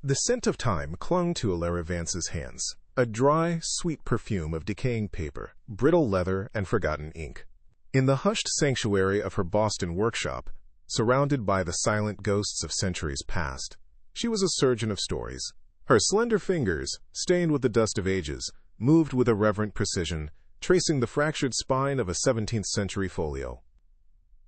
The scent of time clung to Elara Vance's hands, a dry, sweet perfume of decaying paper, brittle leather, and forgotten ink. In the hushed sanctuary of her Boston workshop, surrounded by the silent ghosts of centuries past, she was a surgeon of stories. Her slender fingers, stained with the dust of ages, moved with a reverent precision, tracing the fractured spine of a 17th-century folio.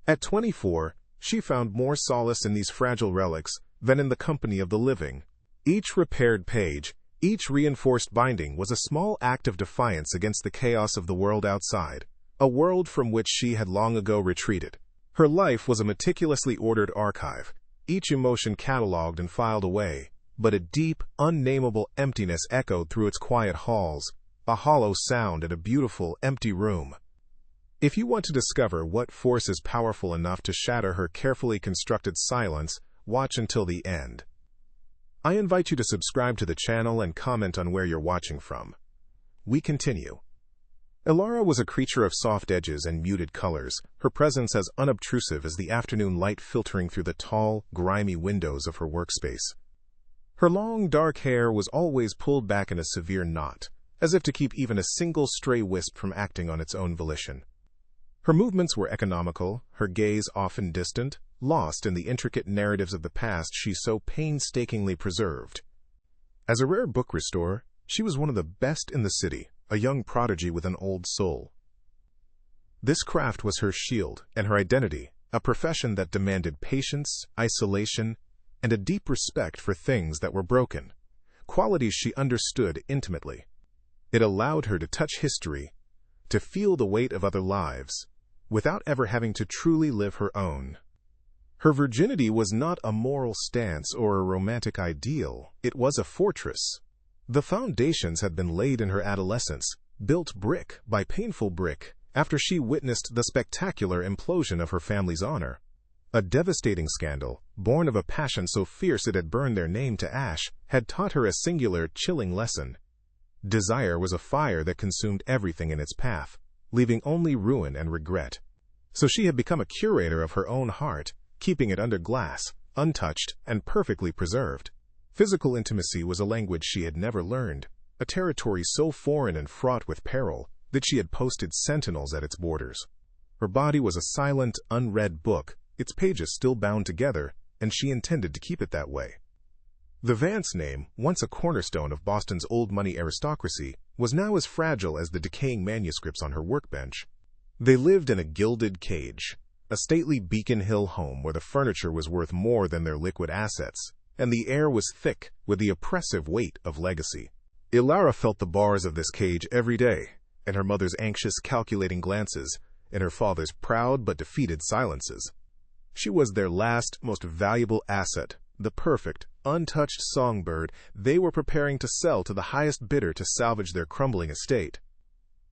At 24, she found more solace in these fragile relics than in the company of the living. Each repaired page, each reinforced binding was a small act of defiance against the chaos of the world outside, a world from which she had long ago retreated. Her life was a meticulously ordered archive, each emotion catalogued and filed away, but a deep, unnameable emptiness echoed through its quiet halls, a hollow sound in a beautiful, empty room. If you want to discover what force is powerful enough to shatter her carefully constructed silence, watch until the end. I invite you to subscribe to the channel and comment on where you're watching from. We continue. Elara was a creature of soft edges and muted colors, her presence as unobtrusive as the afternoon light filtering through the tall, grimy windows of her workspace. Her long, dark hair was always pulled back in a severe knot, as if to keep even a single stray wisp from acting on its own volition. Her movements were economical, her gaze often distant, lost in the intricate narratives of the past she so painstakingly preserved. As a rare book restorer, she was one of the best in the city, a young prodigy with an old soul. This craft was her shield and her identity, a profession that demanded patience, isolation, and a deep respect for things that were broken, qualities she understood intimately. It allowed her to touch history, to feel the weight of other lives, without ever having to truly live her own. Her virginity was not a moral stance or a romantic ideal, it was a fortress. The foundations had been laid in her adolescence, built brick by painful brick, after she witnessed the spectacular implosion of her family's honor. A devastating scandal, born of a passion so fierce it had burned their name to ash, had taught her a singular, chilling lesson. Desire was a fire that consumed everything in its path, leaving only ruin and regret. So she had become a curator of her own heart, keeping it under glass, untouched and perfectly preserved. Physical intimacy was a language she had never learned, a territory so foreign and fraught with peril that she had posted sentinels at its borders. Her body was a silent, unread book, its pages still bound together, and she intended to keep it that way. The Vance name, once a cornerstone of Boston's old-money aristocracy, was now as fragile as the decaying manuscripts on her workbench. They lived in a gilded cage, a stately Beacon Hill home where the furniture was worth more than their liquid assets, and the air was thick with the oppressive weight of legacy. Elara felt the bars of this cage every day, and her mother's anxious, calculating glances, and her father's proud but defeated silences. She was their last, most valuable asset, the perfect, untouched songbird they were preparing to sell to the highest bidder to salvage their crumbling estate.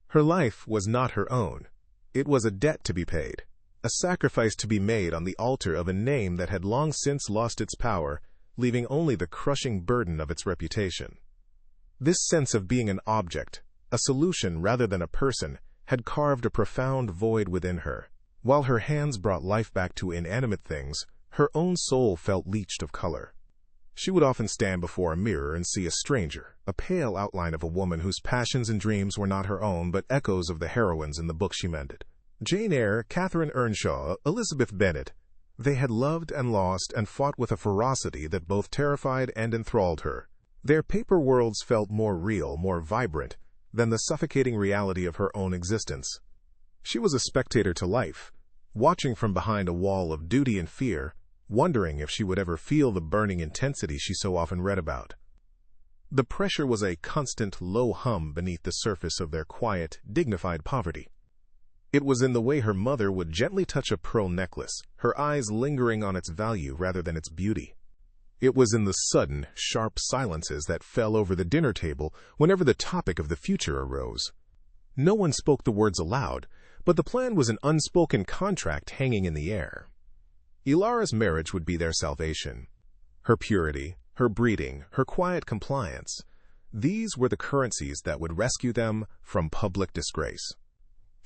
Her life was not her own. It was a debt to be paid, a sacrifice to be made on the altar of a name that had long since lost its power, leaving only the crushing burden of its reputation. This sense of being an object, a solution rather than a person, had carved a profound void within her. While her hands brought life back to inanimate things, her own soul felt leached of color. She would often stand before a mirror and see a stranger, a pale outline of a woman whose passions and dreams were not her own but echoes of the heroines in the book she mended. Jane Eyre, Catherine Earnshaw, Elizabeth Bennet. They had loved and lost and fought with a ferocity that both terrified and enthralled her. Their paper worlds felt more real, more vibrant, than the suffocating reality of her own existence. She was a spectator to life, watching from behind a wall of duty and fear, wondering if she would ever feel the burning intensity she so often read about. The pressure was a constant low hum beneath the surface of their quiet, dignified poverty. It was in the way her mother would gently touch a pearl necklace, her eyes lingering on its value rather than its beauty. It was in the sudden, sharp silences that fell over the dinner table whenever the topic of the future arose. No one spoke the words aloud, but the plan was an unspoken contract hanging in the air. Elara's marriage would be their salvation. Her purity, her breeding, her quiet compliance, these were the currencies that would rescue them from public disgrace.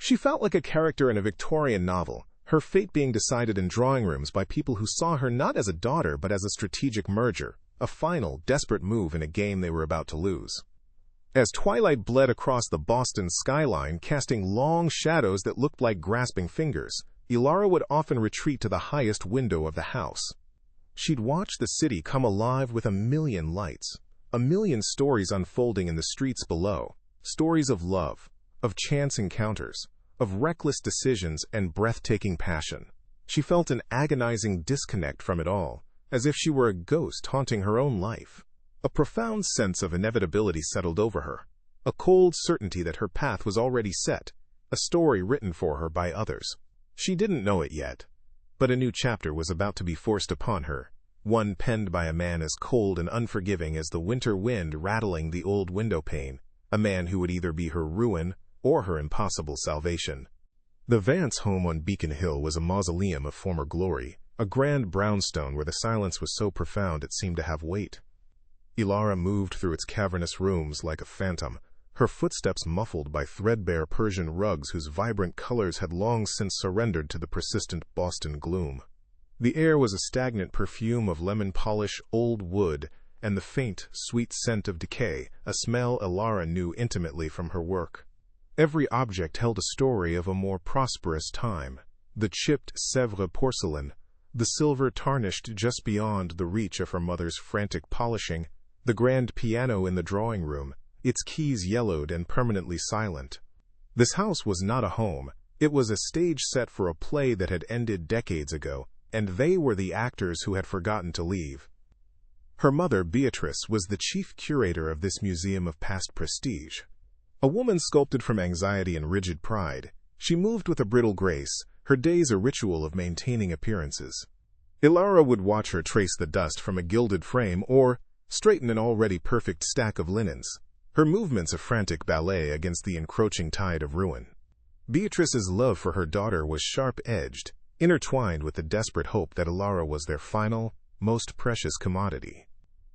She felt like a character in a Victorian novel, her fate being decided in drawing rooms by people who saw her not as a daughter but as a strategic merger, a final, desperate move in a game they were about to lose. As twilight bled across the Boston skyline, casting long shadows that looked like grasping fingers, Ilara would often retreat to the highest window of the house. She'd watch the city come alive with a million lights, a million stories unfolding in the streets below, stories of love, of chance encounters, of reckless decisions and breathtaking passion. She felt an agonizing disconnect from it all, as if she were a ghost haunting her own life. A profound sense of inevitability settled over her, a cold certainty that her path was already set, a story written for her by others. She didn't know it yet, but a new chapter was about to be forced upon her, one penned by a man as cold and unforgiving as the winter wind rattling the old window pane, a man who would either be her ruin or her impossible salvation. The Vance home on Beacon Hill was a mausoleum of former glory, a grand brownstone where the silence was so profound it seemed to have weight. Ilara moved through its cavernous rooms like a phantom, her footsteps muffled by threadbare Persian rugs whose vibrant colors had long since surrendered to the persistent Boston gloom. The air was a stagnant perfume of lemon polish, old wood, and the faint, sweet scent of decay, a smell Ilara knew intimately from her work. Every object held a story of a more prosperous time. The chipped Sèvres porcelain, the silver tarnished just beyond the reach of her mother's frantic polishing, the grand piano in the drawing room, its keys yellowed and permanently silent. This house was not a home. It was a stage set for a play that had ended decades ago, and they were the actors who had forgotten to leave. Her mother, Beatrice, was the chief curator of this museum of past prestige. A woman sculpted from anxiety and rigid pride, she moved with a brittle grace, her days a ritual of maintaining appearances. Ilara would watch her trace the dust from a gilded frame or straighten an already perfect stack of linens, her movements a frantic ballet against the encroaching tide of ruin. Beatrice's love for her daughter was sharp-edged, intertwined with the desperate hope that Ilara was their final, most precious commodity.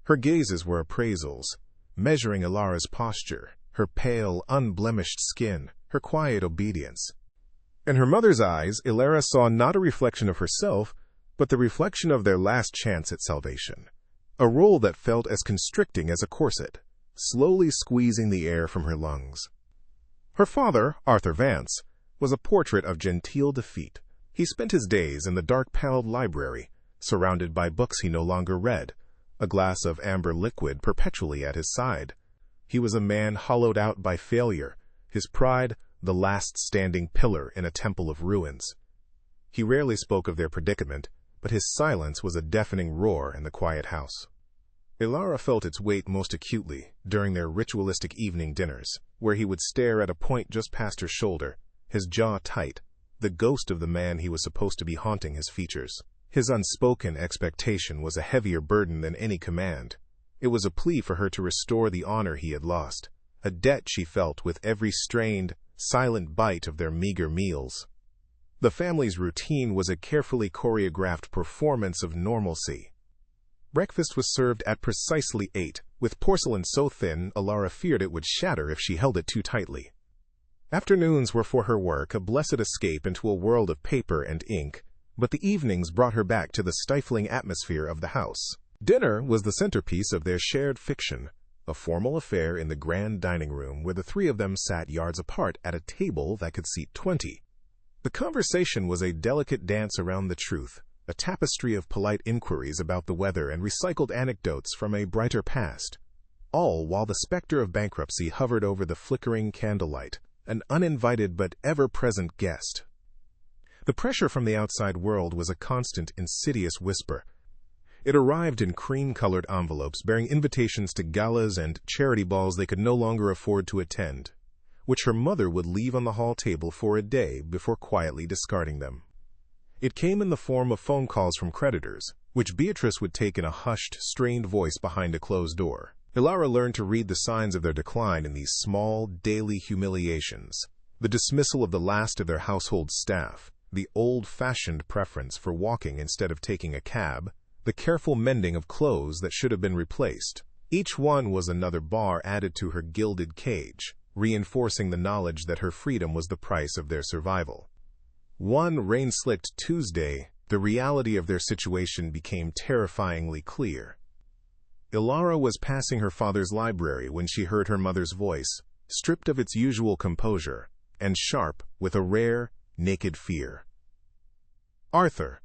Her gazes were appraisals, measuring Ilara's posture, her pale, unblemished skin, her quiet obedience. In her mother's eyes, Ilara saw not a reflection of herself, but the reflection of their last chance at salvation. A role that felt as constricting as a corset, slowly squeezing the air from her lungs. Her father, Arthur Vance, was a portrait of genteel defeat. He spent his days in the dark-paneled library, surrounded by books he no longer read, a glass of amber liquid perpetually at his side. He was a man hollowed out by failure, his pride the last standing pillar in a temple of ruins. He rarely spoke of their predicament, but his silence was a deafening roar in the quiet house. Ilara felt its weight most acutely during their ritualistic evening dinners, where he would stare at a point just past her shoulder, his jaw tight, the ghost of the man he was supposed to be haunting his features. His unspoken expectation was a heavier burden than any command. It was a plea for her to restore the honor he had lost, a debt she felt with every strained, silent bite of their meager meals. The family's routine was a carefully choreographed performance of normalcy. Breakfast was served at precisely 8, with porcelain so thin Ilara feared it would shatter if she held it too tightly. Afternoons were for her work a blessed escape into a world of paper and ink, but the evenings brought her back to the stifling atmosphere of the house. Dinner was the centerpiece of their shared fiction, a formal affair in the grand dining room where the three of them sat yards apart at a table that could seat 20. The conversation was a delicate dance around the truth, a tapestry of polite inquiries about the weather and recycled anecdotes from a brighter past, all while the specter of bankruptcy hovered over the flickering candlelight, an uninvited but ever-present guest. The pressure from the outside world was a constant, insidious whisper. It arrived in cream-colored envelopes bearing invitations to galas and charity balls they could no longer afford to attend, which her mother would leave on the hall table for a day before quietly discarding them. It came in the form of phone calls from creditors, which Beatrice would take in a hushed, strained voice behind a closed door. Ilara learned to read the signs of their decline in these small, daily humiliations, the dismissal of the last of their household staff, the old-fashioned preference for walking instead of taking a cab, the careful mending of clothes that should have been replaced. Each one was another bar added to her gilded cage, reinforcing the knowledge that her freedom was the price of their survival. One rain-slicked Tuesday, the reality of their situation became terrifyingly clear. Ilara was passing her father's library when she heard her mother's voice, stripped of its usual composure, and sharp with a rare, naked fear. "Arthur."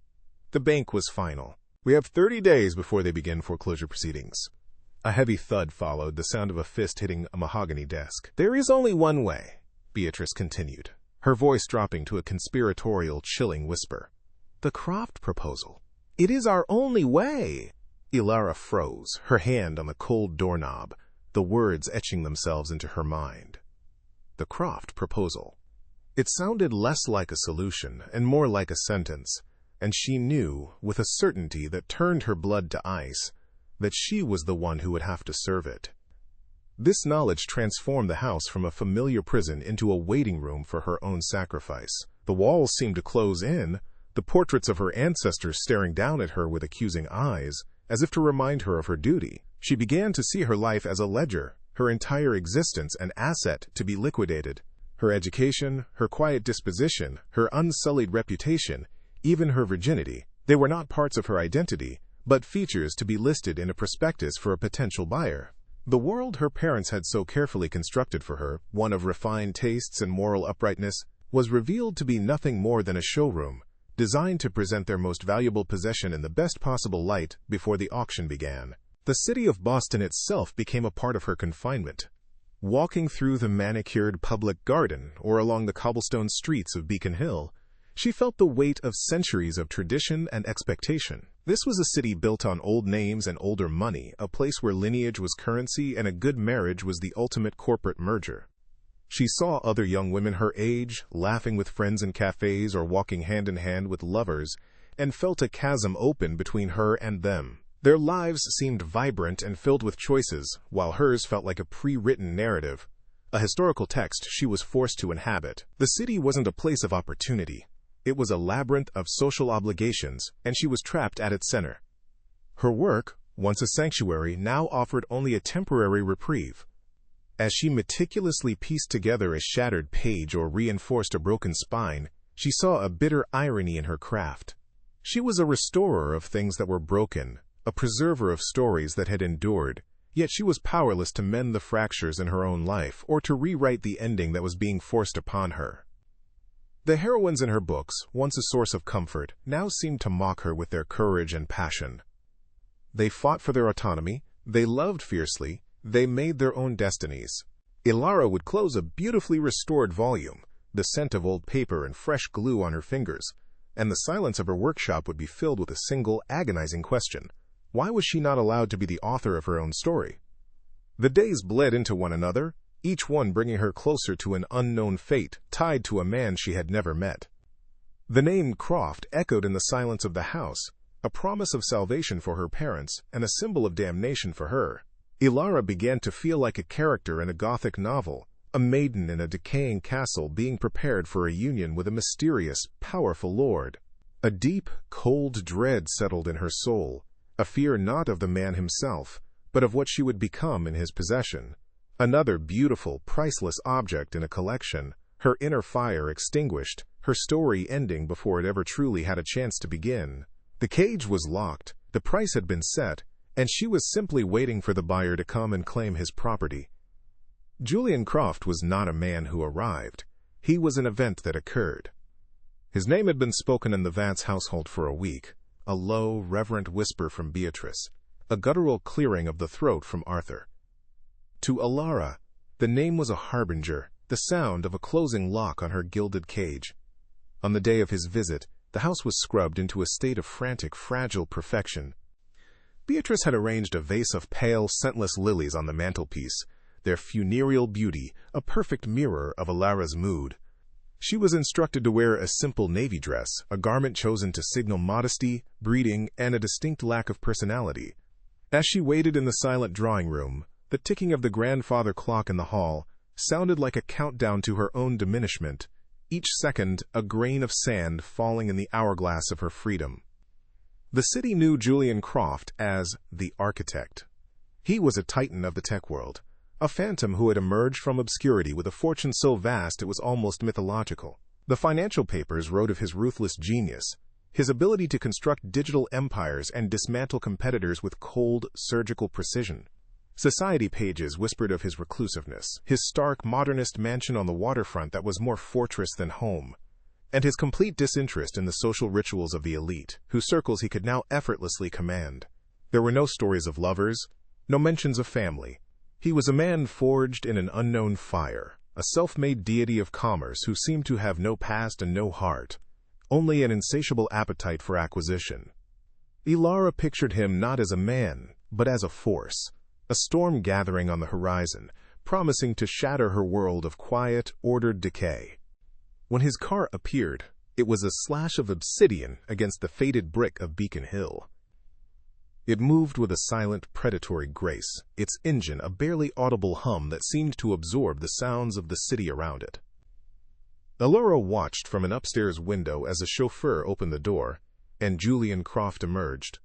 The bank was final. "We have 30 days before they begin foreclosure proceedings." A heavy thud followed, the sound of a fist hitting a mahogany desk. "There is only one way," Beatrice continued, her voice dropping to a conspiratorial, chilling whisper. "The Croft proposal. It is our only way." Ilara froze, her hand on the cold doorknob, the words etching themselves into her mind. The Croft proposal. It sounded less like a solution and more like a sentence, and she knew, with a certainty that turned her blood to ice, that she was the one who would have to serve it. This knowledge transformed the house from a familiar prison into a waiting room for her own sacrifice. The walls seemed to close in, the portraits of her ancestors staring down at her with accusing eyes, as if to remind her of her duty. She began to see her life as a ledger, her entire existence an asset to be liquidated. Her education, her quiet disposition, her unsullied reputation, even her virginity, they were not parts of her identity, but features to be listed in a prospectus for a potential buyer. The world her parents had so carefully constructed for her, one of refined tastes and moral uprightness, was revealed to be nothing more than a showroom, designed to present their most valuable possession in the best possible light before the auction began. The city of Boston itself became a part of her confinement. Walking through the manicured public garden or along the cobblestone streets of Beacon Hill, she felt the weight of centuries of tradition and expectation. This was a city built on old names and older money, a place where lineage was currency and a good marriage was the ultimate corporate merger. She saw other young women her age, laughing with friends in cafes or walking hand in hand with lovers, and felt a chasm open between her and them. Their lives seemed vibrant and filled with choices, while hers felt like a pre-written narrative, a historical text she was forced to inhabit. The city wasn't a place of opportunity. It was a labyrinth of social obligations, and she was trapped at its center. Her work, once a sanctuary, now offered only a temporary reprieve. As she meticulously pieced together a shattered page or reinforced a broken spine, she saw a bitter irony in her craft. She was a restorer of things that were broken, a preserver of stories that had endured, yet she was powerless to mend the fractures in her own life or to rewrite the ending that was being forced upon her. The heroines in her books, once a source of comfort, now seemed to mock her with their courage and passion. They fought for their autonomy, they loved fiercely, they made their own destinies. Ilara would close a beautifully restored volume, the scent of old paper and fresh glue on her fingers, and the silence of her workshop would be filled with a single agonizing question. Why was she not allowed to be the author of her own story? The days bled into one another, each one bringing her closer to an unknown fate tied to a man she had never met. The name Croft echoed in the silence of the house, a promise of salvation for her parents and a symbol of damnation for her. Ilara began to feel like a character in a Gothic novel, a maiden in a decaying castle being prepared for a union with a mysterious, powerful lord. A deep, cold dread settled in her soul, a fear not of the man himself, but of what she would become in his possession. Another beautiful, priceless object in a collection, her inner fire extinguished, her story ending before it ever truly had a chance to begin. The cage was locked, the price had been set, and she was simply waiting for the buyer to come and claim his property. Julian Croft was not a man who arrived. He was an event that occurred. His name had been spoken in the Vance household for a week, a low, reverent whisper from Beatrice, a guttural clearing of the throat from Arthur. To Ilara, the name was a harbinger, the sound of a closing lock on her gilded cage. On the day of his visit, the house was scrubbed into a state of frantic, fragile perfection. Beatrice had arranged a vase of pale, scentless lilies on the mantelpiece, their funereal beauty a perfect mirror of Ilara's mood. She was instructed to wear a simple navy dress, a garment chosen to signal modesty, breeding, and a distinct lack of personality. As she waited in the silent drawing room, the ticking of the grandfather clock in the hall sounded like a countdown to her own diminishment, each second a grain of sand falling in the hourglass of her freedom. The city knew Julian Croft as the architect. He was a titan of the tech world, a phantom who had emerged from obscurity with a fortune so vast it was almost mythological. The financial papers wrote of his ruthless genius, his ability to construct digital empires and dismantle competitors with cold, surgical precision. Society pages whispered of his reclusiveness, his stark, modernist mansion on the waterfront that was more fortress than home, and his complete disinterest in the social rituals of the elite, whose circles he could now effortlessly command. There were no stories of lovers, no mentions of family. He was a man forged in an unknown fire, a self-made deity of commerce who seemed to have no past and no heart, only an insatiable appetite for acquisition. Ilara pictured him not as a man, but as a force, a storm gathering on the horizon, promising to shatter her world of quiet, ordered decay. When his car appeared, it was a slash of obsidian against the faded brick of Beacon Hill. It moved with a silent, predatory grace, its engine a barely audible hum that seemed to absorb the sounds of the city around it. Allura watched from an upstairs window as a chauffeur opened the door, and Julian Croft emerged.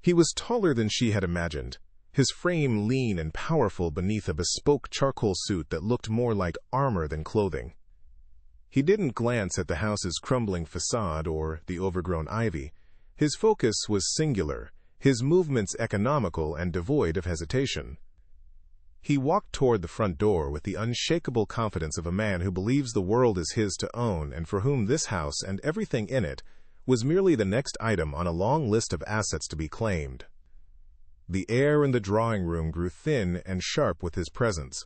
He was taller than she had imagined, his frame lean and powerful beneath a bespoke charcoal suit that looked more like armor than clothing. He didn't glance at the house's crumbling facade or the overgrown ivy. His focus was singular, his movements economical and devoid of hesitation. He walked toward the front door with the unshakable confidence of a man who believes the world is his to own and for whom this house and everything in it was merely the next item on a long list of assets to be claimed. The air in the drawing room grew thin and sharp with his presence.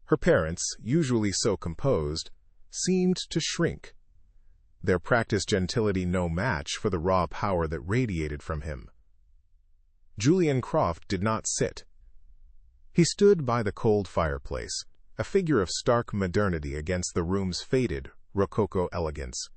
Her parents, usually so composed, seemed to shrink, their practiced gentility no match for the raw power that radiated from him. Julian Croft did not sit. He stood by the cold fireplace, a figure of stark modernity against the room's faded, rococo elegance.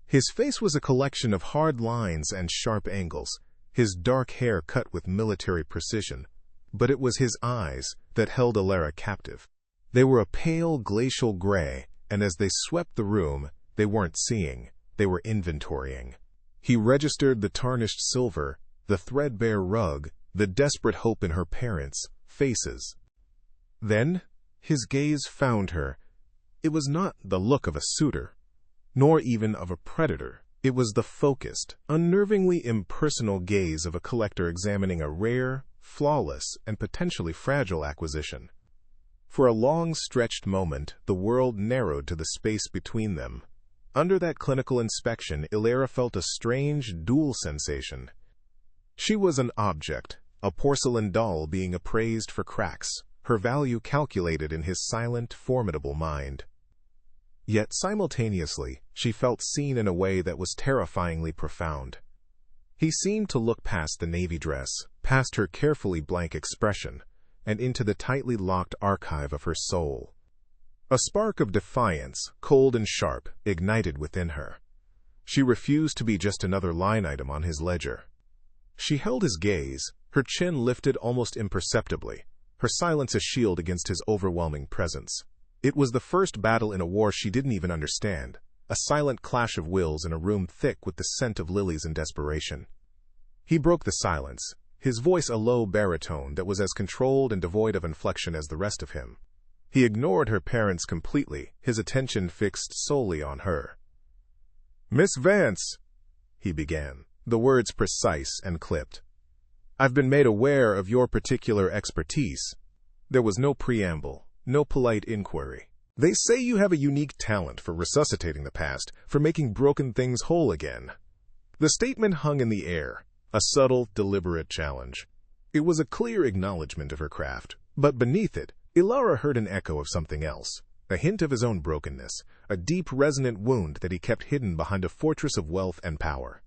His face was a collection of hard lines and sharp angles, his dark hair cut with military precision, but it was his eyes that held Allura captive. They were a pale glacial gray, and as they swept the room, they weren't seeing, they were inventorying. He registered the tarnished silver, the threadbare rug, the desperate hope in her parents' faces. Then, his gaze found her. It was not the look of a suitor, nor even of a predator. It was the focused, unnervingly impersonal gaze of a collector examining a rare, flawless, and potentially fragile acquisition. For a long-stretched moment, the world narrowed to the space between them. Under that clinical inspection, Allura felt a strange, dual sensation. She was an object, a porcelain doll being appraised for cracks, her value calculated in his silent, formidable mind. Yet simultaneously, she felt seen in a way that was terrifyingly profound. He seemed to look past the navy dress, past her carefully blank expression, and into the tightly locked archive of her soul. A spark of defiance, cold and sharp, ignited within her. She refused to be just another line item on his ledger. She held his gaze, her chin lifted almost imperceptibly, her silence a shield against his overwhelming presence. It was the first battle in a war she didn't even understand, a silent clash of wills in a room thick with the scent of lilies and desperation. He broke the silence, his voice a low baritone that was as controlled and devoid of inflection as the rest of him. He ignored her parents completely, his attention fixed solely on her. "Miss Vance," he began, the words precise and clipped. "I've been made aware of your particular expertise." There was no preamble, no polite inquiry. "They say you have a unique talent for resuscitating the past, for making broken things whole again." The statement hung in the air, a subtle, deliberate challenge. It was a clear acknowledgement of her craft, but beneath it, Allura heard an echo of something else, a hint of his own brokenness, a deep, resonant wound that he kept hidden behind a fortress of wealth and power.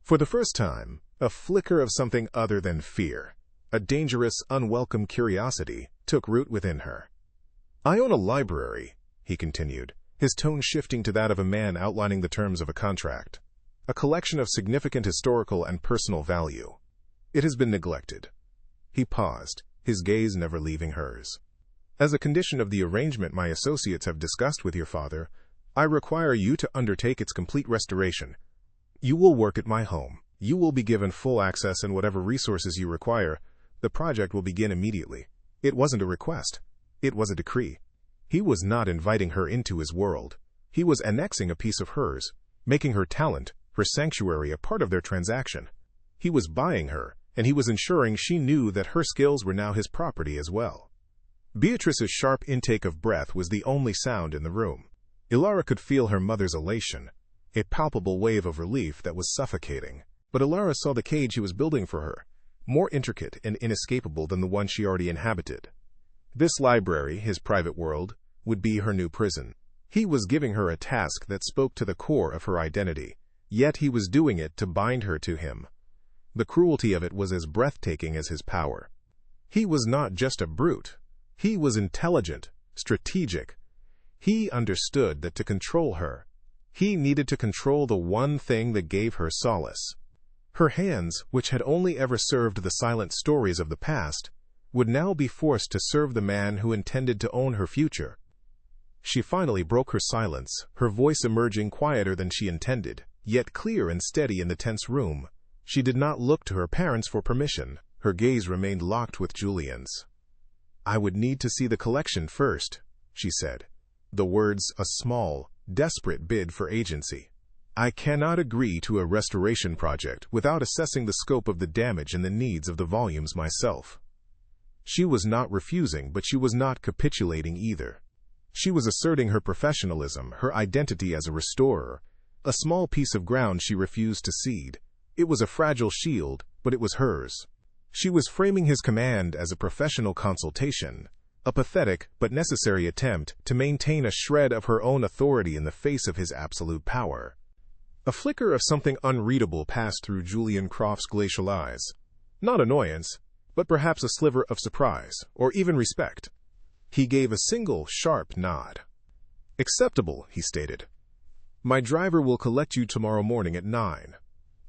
For the first time, a flicker of something other than fear, a dangerous, unwelcome curiosity, took root within her. "I own a library," he continued, his tone shifting to that of a man outlining the terms of a contract. "A collection of significant historical and personal value. It has been neglected." He paused, his gaze never leaving hers. "As a condition of the arrangement my associates have discussed with your father, I require you to undertake its complete restoration. You will work at my home. You will be given full access and whatever resources you require. The project will begin immediately." It wasn't a request. It was a decree. He was not inviting her into his world. He was annexing a piece of hers, making her talent, her sanctuary a part of their transaction. He was buying her, and he was ensuring she knew that her skills were now his property as well. Beatrice's sharp intake of breath was the only sound in the room. Ilara could feel her mother's elation, a palpable wave of relief that was suffocating. But Ilara saw the cage he was building for her, more intricate and inescapable than the one she already inhabited. This library, his private world, would be her new prison. He was giving her a task that spoke to the core of her identity, yet he was doing it to bind her to him. The cruelty of it was as breathtaking as his power. He was not just a brute. He was intelligent, strategic. He understood that to control her, he needed to control the one thing that gave her solace. Her hands, which had only ever served the silent stories of the past, would now be forced to serve the man who intended to own her future. She finally broke her silence, her voice emerging quieter than she intended, yet clear and steady in the tense room. She did not look to her parents for permission. Her gaze remained locked with Julian's. "I would need to see the collection first," she said, the words a small, desperate bid for agency. "I cannot agree to a restoration project without assessing the scope of the damage and the needs of the volumes myself." She was not refusing, but she was not capitulating either. She was asserting her professionalism, her identity as a restorer, a small piece of ground she refused to cede. It was a fragile shield, but it was hers. She was framing his command as a professional consultation, a pathetic but necessary attempt to maintain a shred of her own authority in the face of his absolute power. A flicker of something unreadable passed through Julian Croft's glacial eyes. Not annoyance, but perhaps a sliver of surprise, or even respect. He gave a single, sharp nod. "Acceptable," he stated. "My driver will collect you tomorrow morning at 9.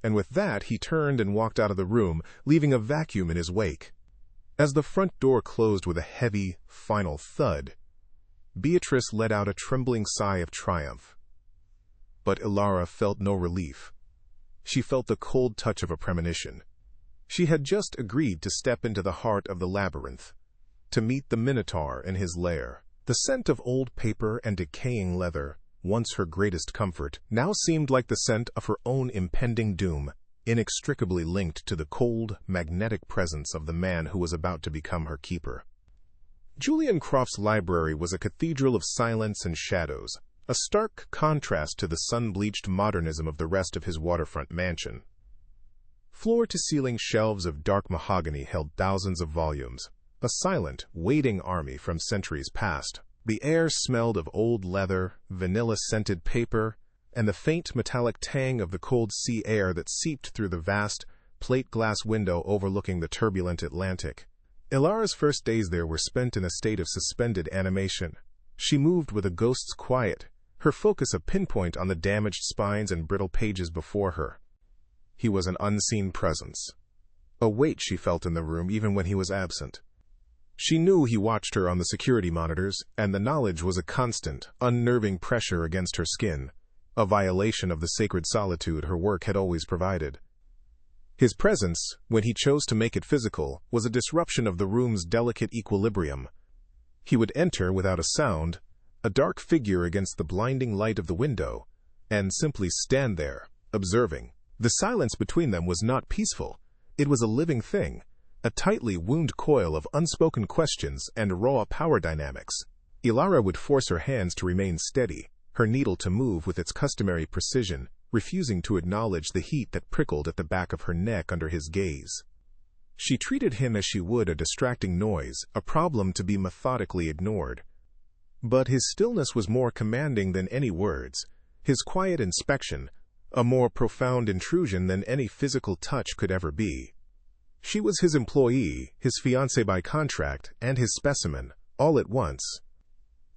And with that, he turned and walked out of the room, leaving a vacuum in his wake. As the front door closed with a heavy, final thud, Beatrice let out a trembling sigh of triumph. But Ilara felt no relief. She felt the cold touch of a premonition. She had just agreed to step into the heart of the labyrinth, to meet the Minotaur in his lair. The scent of old paper and decaying leather, once her greatest comfort, now seemed like the scent of her own impending doom, inextricably linked to the cold, magnetic presence of the man who was about to become her keeper. Julian Croft's library was a cathedral of silence and shadows, a stark contrast to the sun-bleached modernism of the rest of his waterfront mansion. Floor-to-ceiling shelves of dark mahogany held thousands of volumes, a silent, waiting army from centuries past. The air smelled of old leather, vanilla-scented paper, and the faint metallic tang of the cold sea air that seeped through the vast, plate-glass window overlooking the turbulent Atlantic. Ilara's first days there were spent in a state of suspended animation. She moved with a ghost's quiet, her focus a pinpoint on the damaged spines and brittle pages before her. He was an unseen presence. A weight she felt in the room even when he was absent. She knew he watched her on the security monitors, and the knowledge was a constant, unnerving pressure against her skin, a violation of the sacred solitude her work had always provided. His presence, when he chose to make it physical, was a disruption of the room's delicate equilibrium. He would enter without a sound, a dark figure against the blinding light of the window, and simply stand there, observing. The silence between them was not peaceful. It was a living thing, a tightly wound coil of unspoken questions and raw power dynamics. Ilara would force her hands to remain steady, her needle to move with its customary precision, refusing to acknowledge the heat that prickled at the back of her neck under his gaze. She treated him as she would a distracting noise, a problem to be methodically ignored. But his stillness was more commanding than any words, his quiet inspection, a more profound intrusion than any physical touch could ever be. She was his employee, his fiancée by contract, and his specimen, all at once.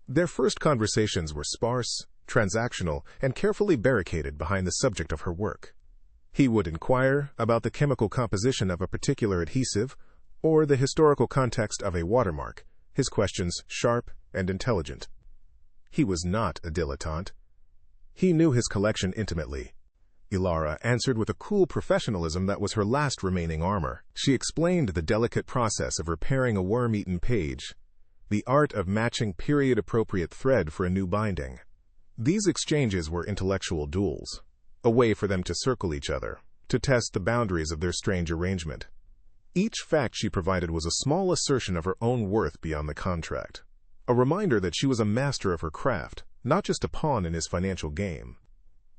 Their first conversations were sparse, transactional, and carefully barricaded behind the subject of her work. He would inquire about the chemical composition of a particular adhesive, or the historical context of a watermark, his questions sharp and intelligent. He was not a dilettante. He knew his collection intimately. Ilara answered with a cool professionalism that was her last remaining armor. She explained the delicate process of repairing a worm-eaten page, the art of matching period-appropriate thread for a new binding. These exchanges were intellectual duels. a way for them to circle each other, to test the boundaries of their strange arrangement. Each fact she provided was a small assertion of her own worth beyond the contract, a reminder that she was a master of her craft, not just a pawn in his financial game.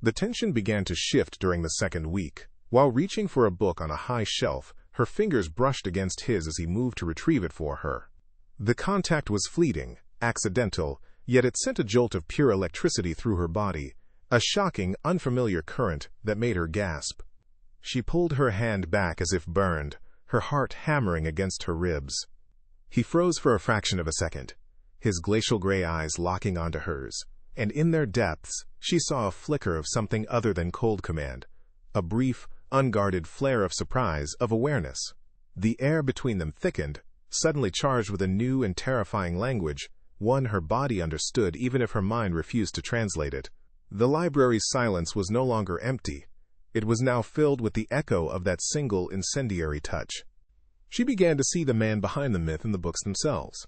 The tension began to shift during the second week. While reaching for a book on a high shelf, her fingers brushed against his as he moved to retrieve it for her. The contact was fleeting, accidental, yet it sent a jolt of pure electricity through her body, a shocking, unfamiliar current that made her gasp. She pulled her hand back as if burned, her heart hammering against her ribs. He froze for a fraction of a second, his glacial gray eyes locking onto hers, and in their depths she saw a flicker of something other than cold command, a brief, unguarded flare of surprise, of awareness. The air between them thickened, suddenly charged with a new and terrifying language, one her body understood even if her mind refused to translate it. The library's silence was no longer empty. It was now filled with the echo of that single incendiary touch. She began to see the man behind the myth in the books themselves.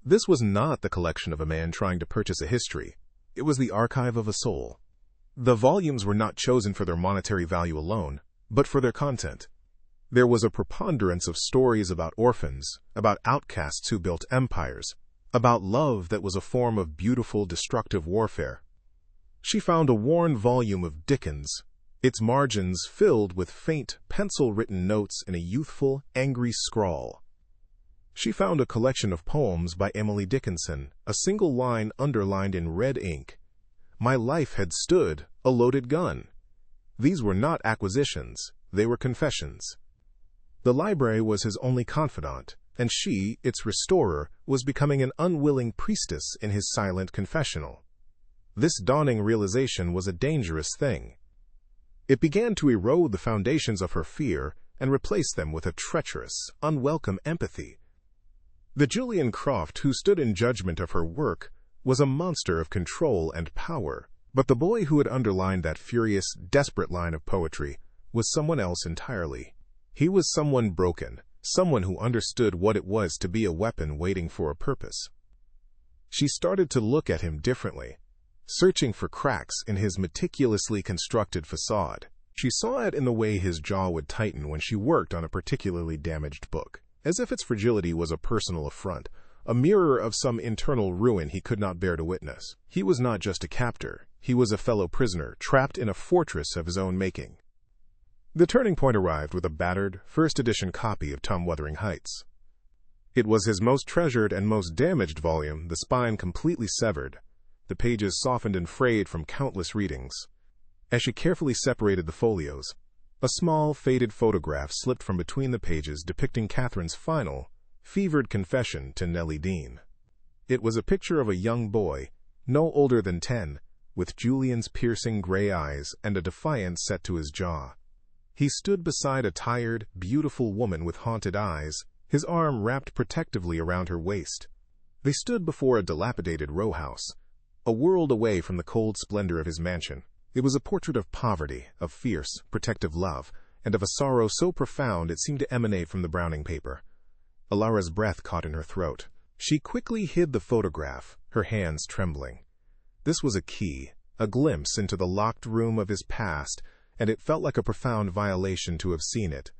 This was not the collection of a man trying to purchase a history. It was the archive of a soul. The volumes were not chosen for their monetary value alone, but for their content. There was a preponderance of stories about orphans, about outcasts who built empires, about love that was a form of beautiful, destructive warfare. She found a worn volume of Dickens, its margins filled with faint, pencil-written notes in a youthful, angry scrawl. She found a collection of poems by Emily Dickinson, a single line underlined in red ink. My life had stood a loaded gun. These were not acquisitions, they were confessions. The library was his only confidant, and she, its restorer, was becoming an unwilling priestess in his silent confessional. This dawning realization was a dangerous thing. It began to erode the foundations of her fear and replace them with a treacherous, unwelcome empathy. The Julian Croft who stood in judgment of her work was a monster of control and power, but the boy who had underlined that furious, desperate line of poetry was someone else entirely. He was someone broken, someone who understood what it was to be a weapon waiting for a purpose. She started to look at him differently, searching for cracks in his meticulously constructed facade. She saw it in the way his jaw would tighten when she worked on a particularly damaged book, as if its fragility was a personal affront, a mirror of some internal ruin he could not bear to witness. He was not just a captor, he was a fellow prisoner, trapped in a fortress of his own making. The turning point arrived with a battered, first-edition copy of Tom Wuthering Heights. It was his most treasured and most damaged volume, the spine completely severed, the pages softened and frayed from countless readings. As she carefully separated the folios, a small, faded photograph slipped from between the pages depicting Catherine's final, fevered confession to Nellie Dean. It was a picture of a young boy, no older than 10, with Julian's piercing gray eyes and a defiance set to his jaw. He stood beside a tired, beautiful woman with haunted eyes, his arm wrapped protectively around her waist. They stood before a dilapidated row house, a world away from the cold splendor of his mansion. It was a portrait of poverty, of fierce, protective love, and of a sorrow so profound it seemed to emanate from the browning paper. Alara's breath caught in her throat. She quickly hid the photograph, her hands trembling. This was a key, a glimpse into the locked room of his past, and it felt like a profound violation to have seen it.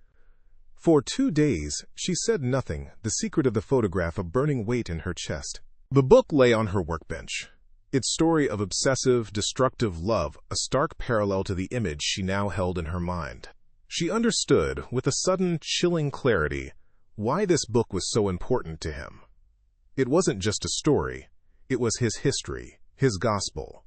For 2 days, she said nothing, the secret of the photograph a burning weight in her chest. The book lay on her workbench, its story of obsessive, destructive love a stark parallel to the image she now held in her mind. She understood, with a sudden, chilling clarity, why this book was so important to him. It wasn't just a story, it was his history, his gospel.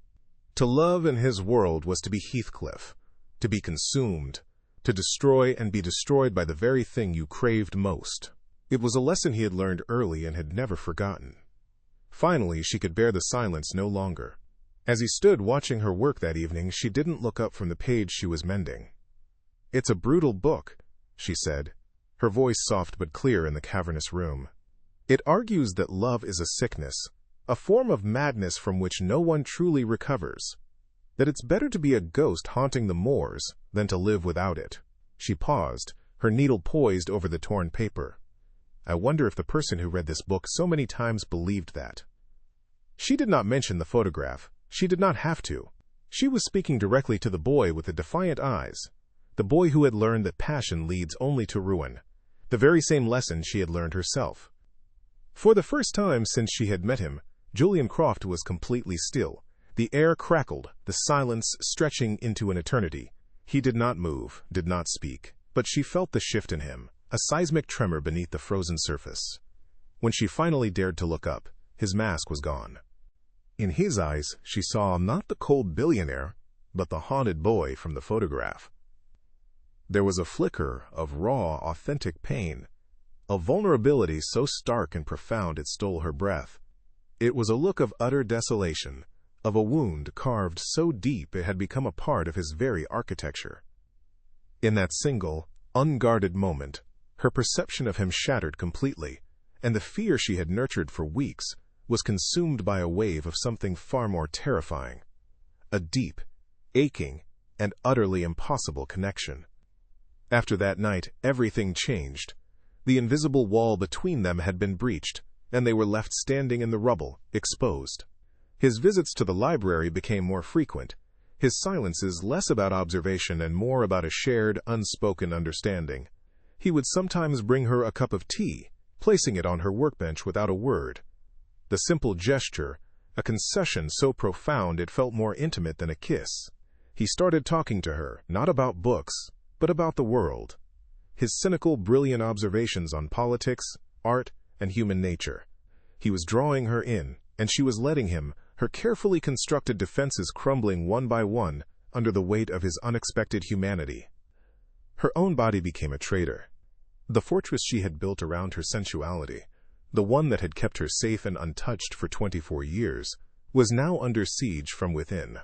To love in his world was to be Heathcliff, to be consumed, to destroy and be destroyed by the very thing you craved most. It was a lesson he had learned early and had never forgotten. Finally, she could bear the silence no longer. As he stood watching her work that evening, she didn't look up from the page she was mending. "It's a brutal book," she said, her voice soft but clear in the cavernous room. "It argues that love is a sickness, a form of madness from which no one truly recovers, that it's better to be a ghost haunting the moors than to live without it." She paused, her needle poised over the torn paper. I wonder if the person who read this book so many times believed that. She did not mention the photograph. She did not have to. She was speaking directly to the boy with the defiant eyes, the boy who had learned that passion leads only to ruin, the very same lesson she had learned herself. For the first time since she had met him, Julian Croft was completely still. The air crackled, the silence stretching into an eternity. He did not move, did not speak, but she felt the shift in him, a seismic tremor beneath the frozen surface. When she finally dared to look up, his mask was gone. In his eyes, she saw not the cold billionaire, but the haunted boy from the photograph. There was a flicker of raw, authentic pain, a vulnerability so stark and profound it stole her breath. It was a look of utter desolation, of a wound carved so deep it had become a part of his very architecture. In that single, unguarded moment, her perception of him shattered completely, and the fear she had nurtured for weeks was consumed by a wave of something far more terrifying, a deep, aching, and utterly impossible connection. After that night, everything changed. The invisible wall between them had been breached, and they were left standing in the rubble, exposed. His visits to the library became more frequent, his silences less about observation and more about a shared, unspoken understanding. He would sometimes bring her a cup of tea, placing it on her workbench without a word. The simple gesture, a concession so profound it felt more intimate than a kiss. He started talking to her, not about books, but about the world. His cynical, brilliant observations on politics, art, and human nature. He was drawing her in, and she was letting him, her carefully constructed defenses crumbling one by one under the weight of his unexpected humanity. Her own body became a traitor. The fortress she had built around her sensuality, the one that had kept her safe and untouched for 24 years, was now under siege from within.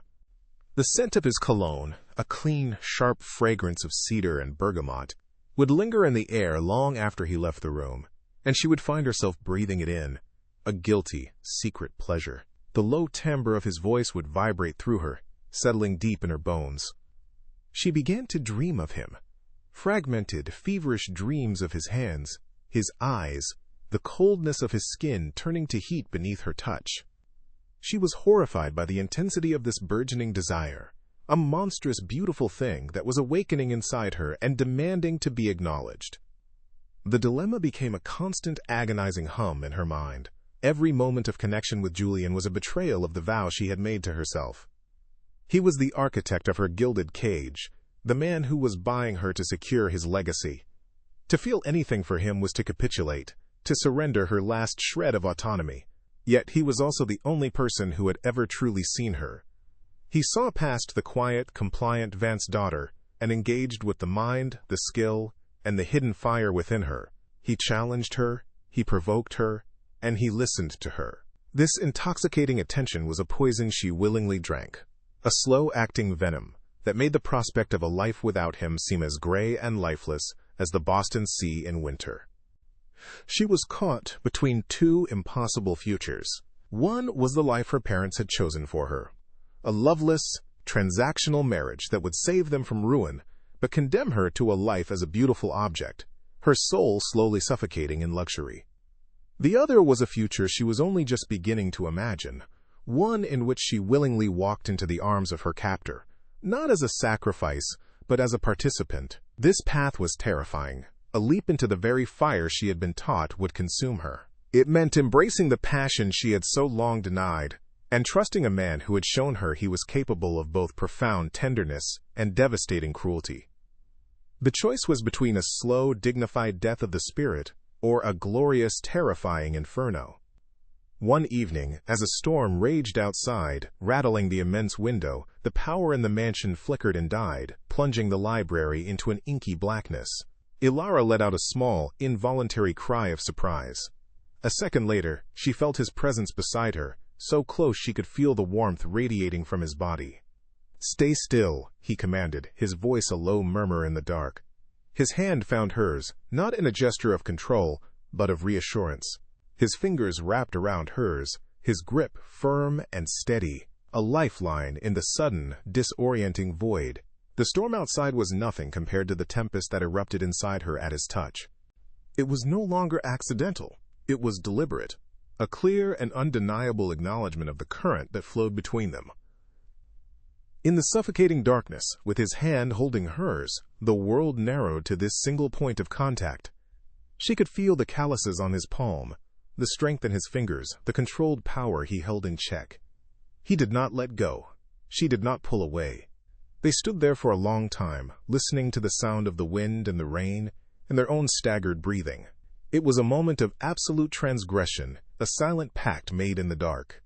The scent of his cologne, a clean, sharp fragrance of cedar and bergamot, would linger in the air long after he left the room, and she would find herself breathing it in, a guilty, secret pleasure. The low timbre of his voice would vibrate through her, settling deep in her bones. She began to dream of him, fragmented, feverish dreams of his hands, his eyes, the coldness of his skin turning to heat beneath her touch. She was horrified by the intensity of this burgeoning desire, a monstrous, beautiful thing that was awakening inside her and demanding to be acknowledged. The dilemma became a constant, agonizing hum in her mind. Every moment of connection with Julian was a betrayal of the vow she had made to herself. He was the architect of her gilded cage, the man who was buying her to secure his legacy. To feel anything for him was to capitulate, to surrender her last shred of autonomy. Yet he was also the only person who had ever truly seen her. He saw past the quiet, compliant Vance daughter and engaged with the mind, the skill, and the hidden fire within her. He challenged her, he provoked her, and he listened to her. This intoxicating attention was a poison she willingly drank, a slow-acting venom that made the prospect of a life without him seem as gray and lifeless as the Boston sea in winter. She was caught between two impossible futures. One was the life her parents had chosen for her, a loveless, transactional marriage that would save them from ruin, but condemn her to a life as a beautiful object, her soul slowly suffocating in luxury. The other was a future she was only just beginning to imagine, one in which she willingly walked into the arms of her captor, not as a sacrifice, but as a participant. This path was terrifying, a leap into the very fire she had been taught would consume her. It meant embracing the passion she had so long denied, and trusting a man who had shown her he was capable of both profound tenderness and devastating cruelty. The choice was between a slow, dignified death of the spirit or a glorious, terrifying inferno. One evening, as a storm raged outside, rattling the immense window, the power in the mansion flickered and died, plunging the library into an inky blackness. Ilara let out a small, involuntary cry of surprise. A second later, she felt his presence beside her, so close she could feel the warmth radiating from his body. "Stay still," he commanded, his voice a low murmur in the dark. His hand found hers, not in a gesture of control, but of reassurance. His fingers wrapped around hers, his grip firm and steady, a lifeline in the sudden, disorienting void. The storm outside was nothing compared to the tempest that erupted inside her at his touch. It was no longer accidental. It was deliberate, a clear and undeniable acknowledgement of the current that flowed between them. In the suffocating darkness, with his hand holding hers, the world narrowed to this single point of contact. She could feel the calluses on his palm, the strength in his fingers, the controlled power he held in check. He did not let go. She did not pull away. They stood there for a long time, listening to the sound of the wind and the rain, and their own staggered breathing. It was a moment of absolute transgression, a silent pact made in the dark.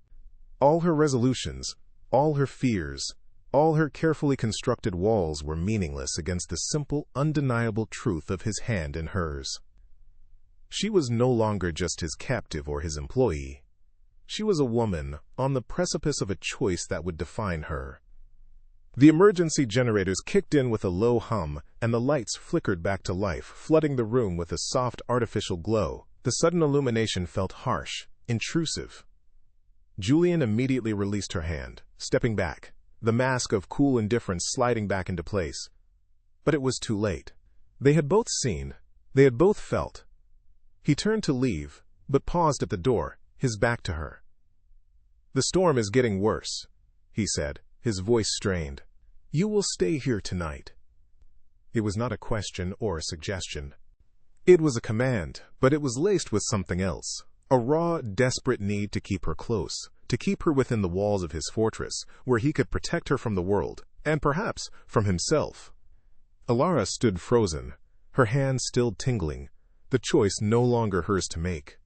All her resolutions, all her fears, all her carefully constructed walls were meaningless against the simple, undeniable truth of his hand in hers. She was no longer just his captive or his employee. She was a woman on the precipice of a choice that would define her. The emergency generators kicked in with a low hum, and the lights flickered back to life, flooding the room with a soft artificial glow. The sudden illumination felt harsh, intrusive. Julian immediately released her hand, stepping back, the mask of cool indifference sliding back into place. But it was too late. They had both seen, they had both felt. He turned to leave, but paused at the door, his back to her. "The storm is getting worse," he said, his voice strained. "You will stay here tonight." It was not a question or a suggestion. It was a command, but it was laced with something else. A raw, desperate need to keep her close, to keep her within the walls of his fortress, where he could protect her from the world, and perhaps from himself. Alara stood frozen, her hands still tingling, the choice no longer hers to make.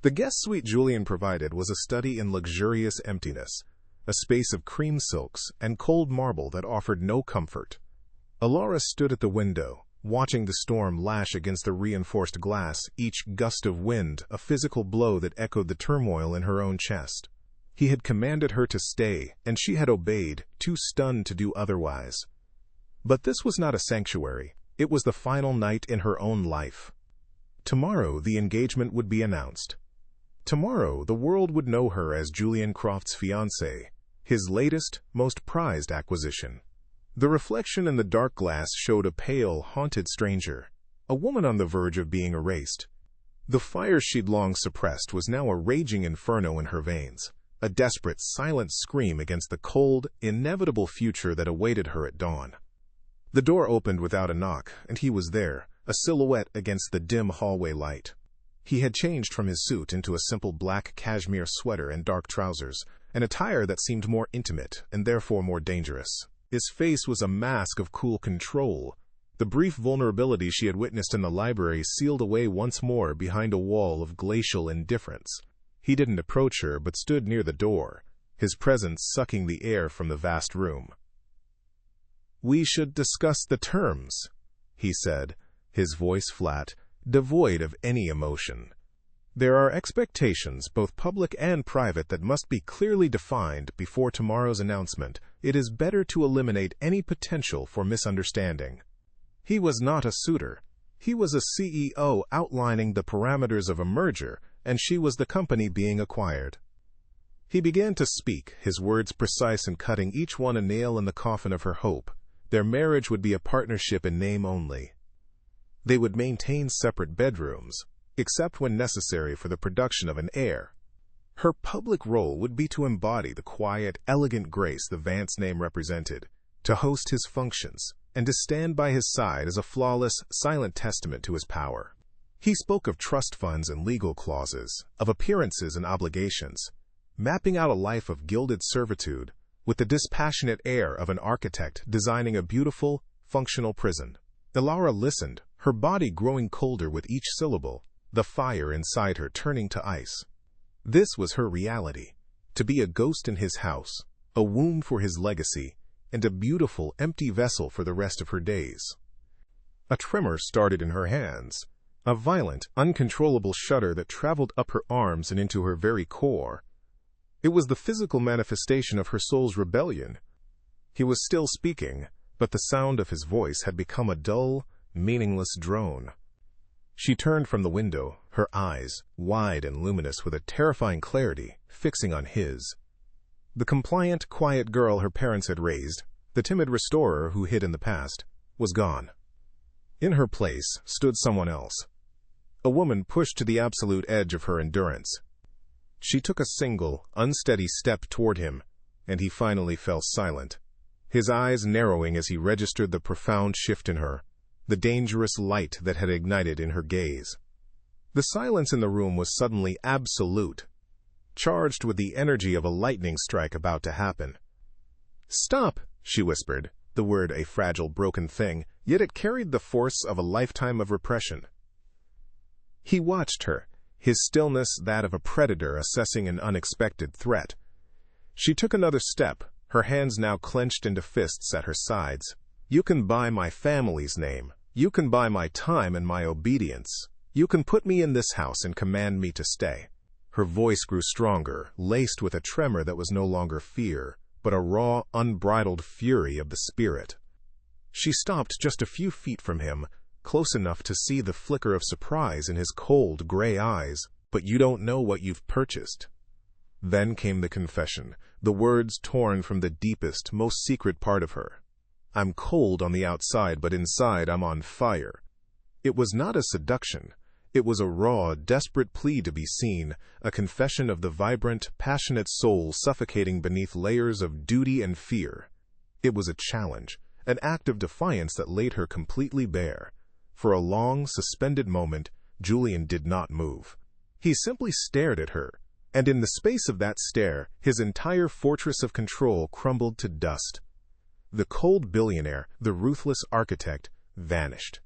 The guest suite Julian provided was a study in luxurious emptiness, a space of cream silks and cold marble that offered no comfort. Alara stood at the window, watching the storm lash against the reinforced glass, each gust of wind a physical blow that echoed the turmoil in her own chest. He had commanded her to stay, and she had obeyed, too stunned to do otherwise. But this was not a sanctuary. It was the final night in her own life. Tomorrow the engagement would be announced. Tomorrow the world would know her as Julian Croft's fiancée, his latest, most prized acquisition. The reflection in the dark glass showed a pale, haunted stranger, a woman on the verge of being erased. The fire she'd long suppressed was now a raging inferno in her veins, a desperate, silent scream against the cold, inevitable future that awaited her at dawn. The door opened without a knock, and he was there, a silhouette against the dim hallway light. He had changed from his suit into a simple black cashmere sweater and dark trousers, an attire that seemed more intimate and therefore more dangerous. His face was a mask of cool control. The brief vulnerability she had witnessed in the library sealed away once more behind a wall of glacial indifference. He didn't approach her but stood near the door, his presence sucking the air from the vast room. "We should discuss the terms," he said, his voice flat, devoid of any emotion. "There are expectations, both public and private, that must be clearly defined before tomorrow's announcement. It is better to eliminate any potential for misunderstanding." He was not a suitor. He was a CEO outlining the parameters of a merger, and she was the company being acquired. He began to speak, his words precise and cutting, each one a nail in the coffin of her hope. Their marriage would be a partnership in name only. They would maintain separate bedrooms, except when necessary for the production of an heir. Her public role would be to embody the quiet, elegant grace the Vance name represented, to host his functions, and to stand by his side as a flawless, silent testament to his power. He spoke of trust funds and legal clauses, of appearances and obligations, mapping out a life of gilded servitude with the dispassionate air of an architect designing a beautiful, functional prison. Alara listened, her body growing colder with each syllable, the fire inside her turning to ice. This was her reality, to be a ghost in his house, a womb for his legacy, and a beautiful, empty vessel for the rest of her days. A tremor started in her hands, a violent, uncontrollable shudder that traveled up her arms and into her very core. It was the physical manifestation of her soul's rebellion. He was still speaking, but the sound of his voice had become a dull, meaningless drone. She turned from the window, her eyes, wide and luminous with a terrifying clarity, fixing on his. The compliant, quiet girl her parents had raised, the timid restorer who hid in the past, was gone. In her place stood someone else, a woman pushed to the absolute edge of her endurance. She took a single, unsteady step toward him, and he finally fell silent, his eyes narrowing as he registered the profound shift in her, the dangerous light that had ignited in her gaze. The silence in the room was suddenly absolute, charged with the energy of a lightning strike about to happen. "Stop," she whispered, the word a fragile, broken thing, yet it carried the force of a lifetime of repression. He watched her, his stillness that of a predator assessing an unexpected threat. She took another step, her hands now clenched into fists at her sides. "You can buy my family's name. You can buy my time and my obedience. You can put me in this house and command me to stay." Her voice grew stronger, laced with a tremor that was no longer fear, but a raw, unbridled fury of the spirit. She stopped just a few feet from him, close enough to see the flicker of surprise in his cold, gray eyes. "But you don't know what you've purchased." Then came the confession, the words torn from the deepest, most secret part of her. "I'm cold on the outside, but inside I'm on fire." It was not a seduction. It was a raw, desperate plea to be seen, a confession of the vibrant, passionate soul suffocating beneath layers of duty and fear. It was a challenge, an act of defiance that laid her completely bare. For a long, suspended moment, Julian did not move. He simply stared at her, and in the space of that stare, his entire fortress of control crumbled to dust. The cold billionaire, the ruthless architect, vanished.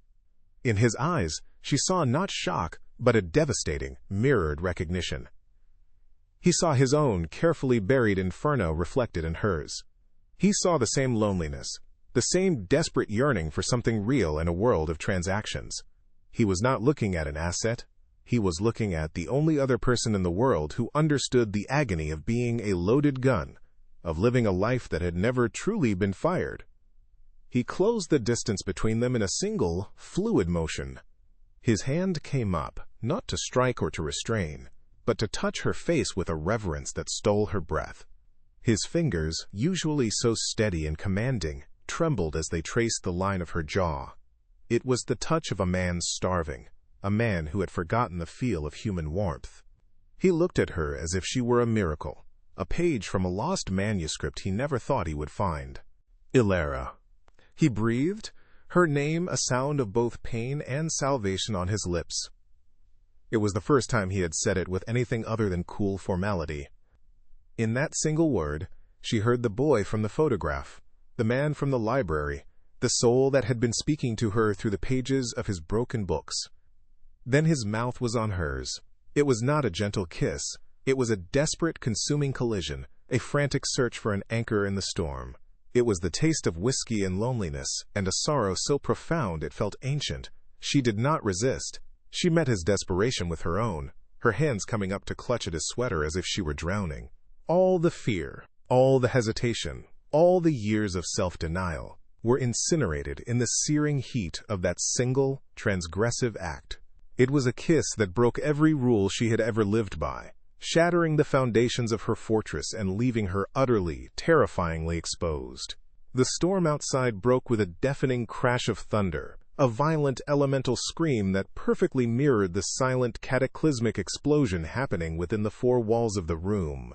In his eyes, she saw not shock, but a devastating, mirrored recognition. He saw his own carefully buried inferno reflected in hers. He saw the same loneliness, the same desperate yearning for something real in a world of transactions. He was not looking at an asset. He was looking at the only other person in the world who understood the agony of being a loaded gun, of living a life that had never truly been fired. He closed the distance between them in a single, fluid motion. His hand came up, not to strike or to restrain, but to touch her face with a reverence that stole her breath. His fingers, usually so steady and commanding, trembled as they traced the line of her jaw. It was the touch of a man starving, a man who had forgotten the feel of human warmth. He looked at her as if she were a miracle, a page from a lost manuscript he never thought he would find. "Ilara." He breathed, her name a sound of both pain and salvation on his lips. It was the first time he had said it with anything other than cool formality. In that single word, she heard the boy from the photograph, the man from the library, the soul that had been speaking to her through the pages of his broken books. Then his mouth was on hers. It was not a gentle kiss. It was a desperate, consuming collision, a frantic search for an anchor in the storm. It was the taste of whiskey and loneliness, and a sorrow so profound it felt ancient. She did not resist. She met his desperation with her own, her hands coming up to clutch at his sweater as if she were drowning. All the fear, all the hesitation, all the years of self-denial were incinerated in the searing heat of that single, transgressive act. It was a kiss that broke every rule she had ever lived by, shattering the foundations of her fortress and leaving her utterly, terrifyingly exposed. The storm outside broke with a deafening crash of thunder, a violent elemental scream that perfectly mirrored the silent, cataclysmic explosion happening within the four walls of the room.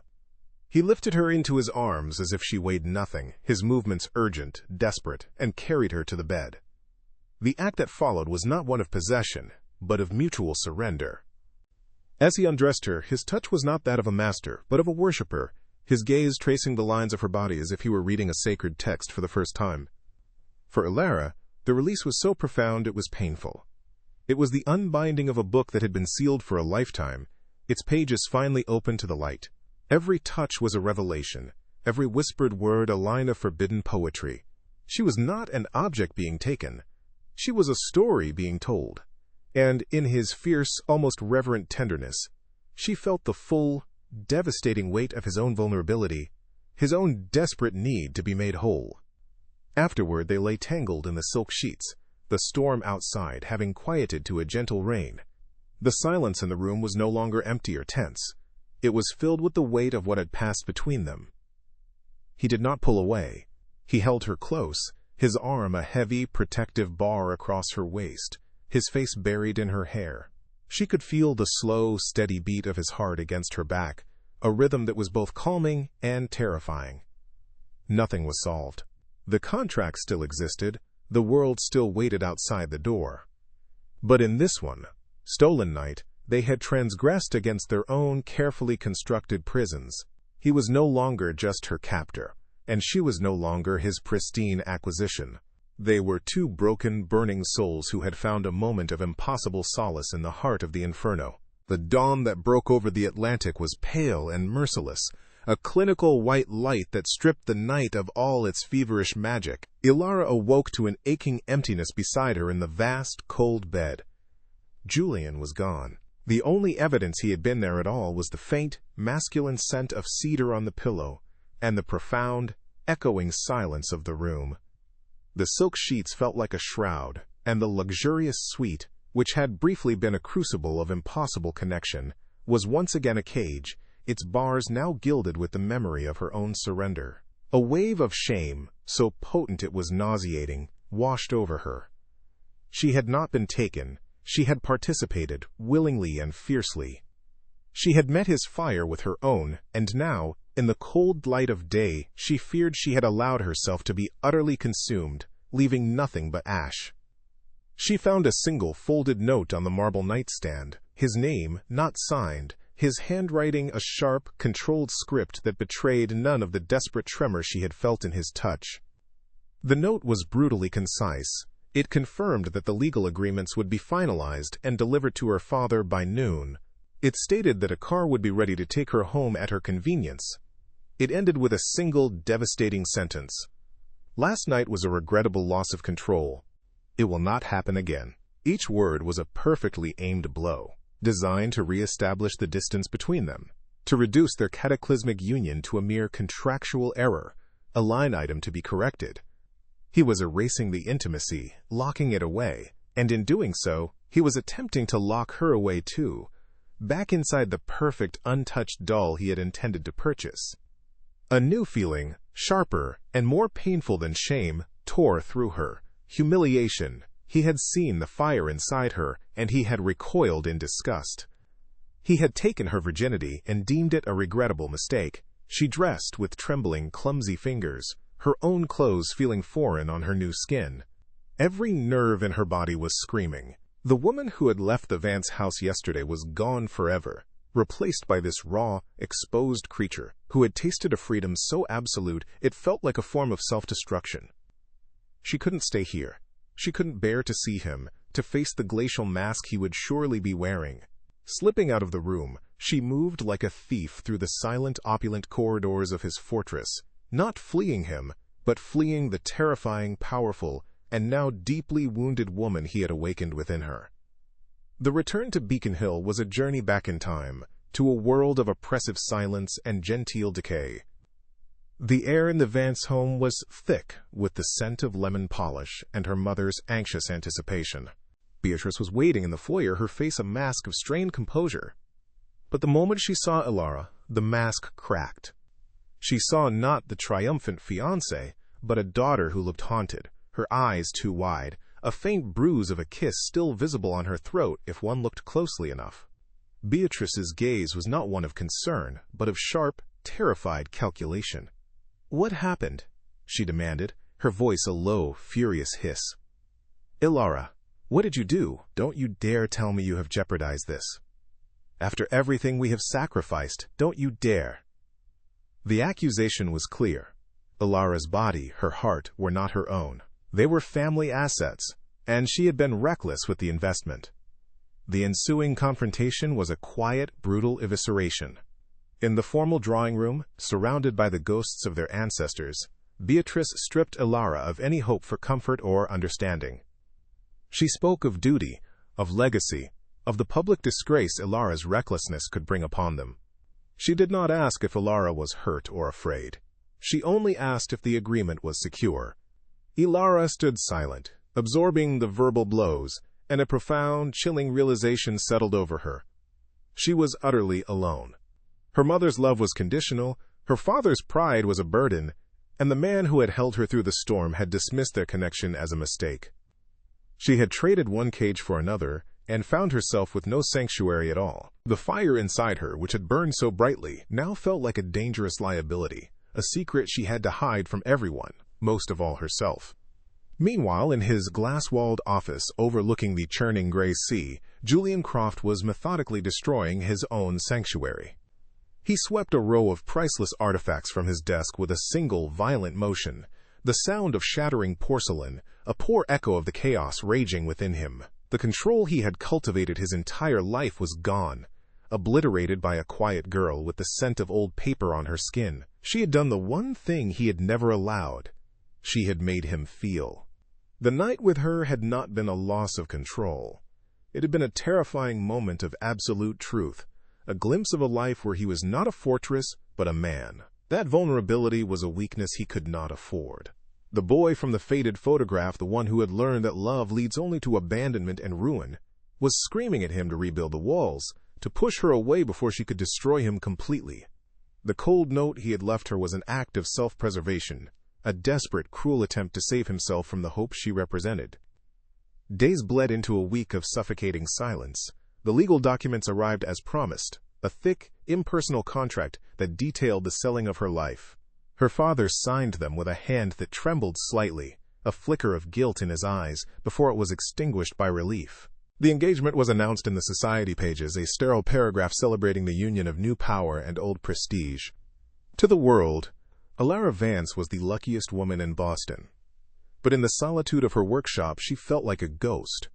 He lifted her into his arms as if she weighed nothing, his movements urgent, desperate, and carried her to the bed. The act that followed was not one of possession, but of mutual surrender. As he undressed her, his touch was not that of a master, but of a worshipper, his gaze tracing the lines of her body as if he were reading a sacred text for the first time. For Ilara, the release was so profound it was painful. It was the unbinding of a book that had been sealed for a lifetime, its pages finally open to the light. Every touch was a revelation, every whispered word a line of forbidden poetry. She was not an object being taken. She was a story being told. And in his fierce, almost reverent tenderness, she felt the full, devastating weight of his own vulnerability, his own desperate need to be made whole. Afterward, they lay tangled in the silk sheets, the storm outside having quieted to a gentle rain. The silence in the room was no longer empty or tense. It was filled with the weight of what had passed between them. He did not pull away. He held her close, his arm a heavy, protective bar across her waist, his face buried in her hair. She could feel the slow, steady beat of his heart against her back, a rhythm that was both calming and terrifying. Nothing was solved. The contract still existed, the world still waited outside the door. But in this one, stolen night, they had transgressed against their own carefully constructed prisons. He was no longer just her captor, and she was no longer his pristine acquisition. They were two broken, burning souls who had found a moment of impossible solace in the heart of the inferno. The dawn that broke over the Atlantic was pale and merciless, a clinical white light that stripped the night of all its feverish magic. Ilara awoke to an aching emptiness beside her in the vast, cold bed. Julian was gone. The only evidence he had been there at all was the faint, masculine scent of cedar on the pillow, and the profound, echoing silence of the room. The silk sheets felt like a shroud, and the luxurious suite, which had briefly been a crucible of impossible connection, was once again a cage, its bars now gilded with the memory of her own surrender. A wave of shame, so potent it was nauseating, washed over her. She had not been taken, she had participated, willingly and fiercely. She had met his fire with her own, and now, in the cold light of day, she feared she had allowed herself to be utterly consumed, leaving nothing but ash. She found a single folded note on the marble nightstand, his name not signed, his handwriting a sharp, controlled script that betrayed none of the desperate tremor she had felt in his touch. The note was brutally concise. It confirmed that the legal agreements would be finalized and delivered to her father by noon. It stated that a car would be ready to take her home at her convenience. It ended with a single devastating sentence. Last night was a regrettable loss of control. It will not happen again. Each word was a perfectly aimed blow, designed to re-establish the distance between them, to reduce their cataclysmic union to a mere contractual error, a line item to be corrected. He was erasing the intimacy, locking it away, and in doing so, he was attempting to lock her away too, back inside the perfect, untouched doll he had intended to purchase. A new feeling, sharper and more painful than shame, tore through her. Humiliation. He had seen the fire inside her, and he had recoiled in disgust. He had taken her virginity and deemed it a regrettable mistake. She dressed with trembling, clumsy fingers, her own clothes feeling foreign on her new skin. Every nerve in her body was screaming. The woman who had left the Vance house yesterday was gone forever, replaced by this raw, exposed creature who had tasted a freedom so absolute it felt like a form of self-destruction. She couldn't stay here. She couldn't bear to see him, to face the glacial mask he would surely be wearing. Slipping out of the room, she moved like a thief through the silent, opulent corridors of his fortress, not fleeing him, but fleeing the terrifying, powerful, and now deeply wounded woman he had awakened within her. The return to Beacon Hill was a journey back in time, to a world of oppressive silence and genteel decay. The air in the Vance home was thick with the scent of lemon polish and her mother's anxious anticipation. Beatrice was waiting in the foyer, her face a mask of strained composure. But the moment she saw Ilara, the mask cracked. She saw not the triumphant fiancé, but a daughter who looked haunted, her eyes too wide, a faint bruise of a kiss still visible on her throat if one looked closely enough. Beatrice's gaze was not one of concern, but of sharp, terrified calculation. "What happened?" she demanded, her voice a low, furious hiss. "Ilara, what did you do? Don't you dare tell me you have jeopardized this. After everything we have sacrificed, don't you dare." The accusation was clear. Ilara's body, her heart, were not her own. They were family assets, and she had been reckless with the investment. The ensuing confrontation was a quiet, brutal evisceration. In the formal drawing room, surrounded by the ghosts of their ancestors, Beatrice stripped Ilara of any hope for comfort or understanding. She spoke of duty, of legacy, of the public disgrace Ilara's recklessness could bring upon them. She did not ask if Ilara was hurt or afraid. She only asked if the agreement was secure. Ilara stood silent, absorbing the verbal blows, and a profound, chilling realization settled over her. She was utterly alone. Her mother's love was conditional, her father's pride was a burden, and the man who had held her through the storm had dismissed their connection as a mistake. She had traded one cage for another, and found herself with no sanctuary at all. The fire inside her, which had burned so brightly, now felt like a dangerous liability, a secret she had to hide from everyone. most of all herself. Meanwhile, in his glass-walled office overlooking the churning gray sea, Julian Croft was methodically destroying his own sanctuary. He swept a row of priceless artifacts from his desk with a single violent motion, the sound of shattering porcelain, a poor echo of the chaos raging within him. The control he had cultivated his entire life was gone, obliterated by a quiet girl with the scent of old paper on her skin. She had done the one thing he had never allowed. She had made him feel. The night with her had not been a loss of control. It had been a terrifying moment of absolute truth, a glimpse of a life where he was not a fortress, but a man. That vulnerability was a weakness he could not afford. The boy from the faded photograph, the one who had learned that love leads only to abandonment and ruin, was screaming at him to rebuild the walls, to push her away before she could destroy him completely. The cold note he had left her was an act of self-preservation, a desperate, cruel attempt to save himself from the hope she represented. Days bled into a week of suffocating silence. The legal documents arrived as promised, a thick, impersonal contract that detailed the selling of her life. Her father signed them with a hand that trembled slightly, a flicker of guilt in his eyes before it was extinguished by relief. The engagement was announced in the society pages, a sterile paragraph celebrating the union of new power and old prestige. To the world, Alara Vance was the luckiest woman in Boston. But in the solitude of her workshop, she felt like a ghost.